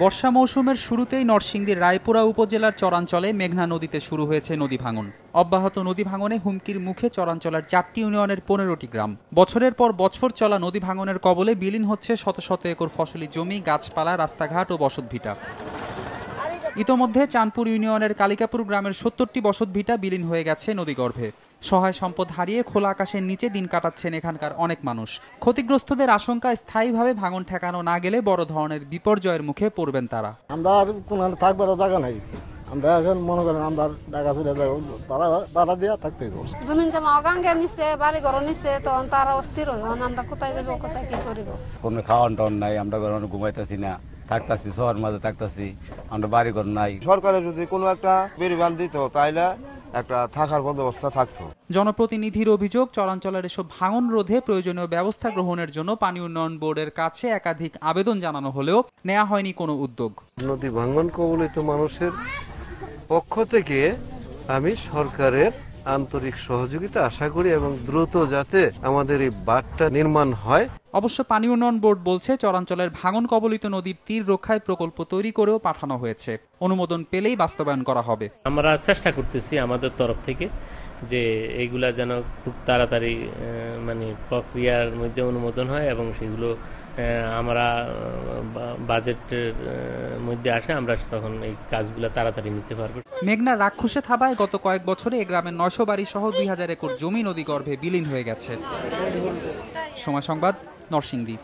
বর্ষা মৌসুমের শুরুতেই নরসিংদীর রায়পুরা উপজেলার চরাঞ্চলে মেঘনা নদীতে শুরু হয়েছে নদী ভাঙন। অব্যাহত নদী ভাঙনে হুমকির মুখে চরাঞ্চলের 4টি ইউনিয়নের 15টি গ্রাম। বছরের পর বছর চলা নদী ভাঙনের কবলে বিলীন হচ্ছে শত শত একর ফসলি জমি, গাছপালা, রাস্তাঘাট ও বসতভিটা। ইতোমধ্যে চাঁদপুর ইউনিয়নের কালিকাপুর গ্রামের 70টি বসতভিটা বিলীন হয়ে গেছে নদীগর্ভে। সহায় সম্পদ হারিয়ে খোলা আকাশের নিচে দিন কাটাচ্ছেন এখানকার অনেক মানুষ। ক্ষতিগ্রস্তদের আশঙ্কা, স্থায়ীভাবে ভাঙন ঠেকানো না গেলে বড় ধরনের বিপর্যয়ের মুখে পড়বেন তারা। আমরা আর কোন থাকবার জায়গা নাই, আমরা এখন মনে করেন আমরা ঢাকা চলে যাবো, তারা দিয়ে থাকতে জমিন জমা গাঙ্গে নিচ্ছে, বাড়ি ঘর নিচ্ছে, তখন তারা অস্থির হয়, আমরা কোথায় যাবো, কোথায় কি করিব। কোনো খাওয়ান টাওয়ান নাই, আমরা ঘুমাইতেছি না, থাকতেছি শহর মাঝে থাকতেছি, আমরা বাড়ি ঘর নাই। সরকারের যদি কোনো একটা বেড়িবাঁধ দিত তাইলে একটা থাকার বন্দোবস্ত থাকতো। জনপ্রতিনিধির অভিযোগ, চরাঞ্চলের এসব ভাঙন রোধে প্রয়োজনীয় ব্যবস্থা গ্রহণের জন্য পানি উন্নয়ন বোর্ডের কাছে একাধিক আবেদন জানানো হলেও নেওয়া হয়নি কোনো উদ্যোগ। নদী ভাঙন কবলিত মানুষের পক্ষ থেকে আমি সরকারের আন্তরিক সহযোগিতা আশা করি এবং দ্রুত যাতে আমাদের এই বাঁধটা নির্মাণ হয়। অবশ্য পানি উন্নয়ন বোর্ড বলছে, চরাঞ্চলের ভাঙন কবলিত নদীর তীর রক্ষায় প্রকল্প তৈরি করেও পাঠানো হয়েছে। অনুমোদন পেলেই বাস্তবায়ন করা হবে। আমরা চেষ্টা করতেছি আমাদের তরফ থেকে যে এইগুলা যেন খুব তাড়াতাড়ি প্রক্রিয়ার মধ্যে অনুমোদন হয় এবং সেগুলো আমরা বাজেটের মধ্যে আসে, আমরা তখন এই কাজগুলো তাড়াতাড়ি নিতে পারবো। মেঘনার রাক্ষসে থাবায় গত কয়েক বছরে এ গ্রামের 900 বাড়ি সহ 2000 একর জমি নদীগর্ভে বিলীন হয়ে গেছে। সময় সংবাদ, নরসিংদী।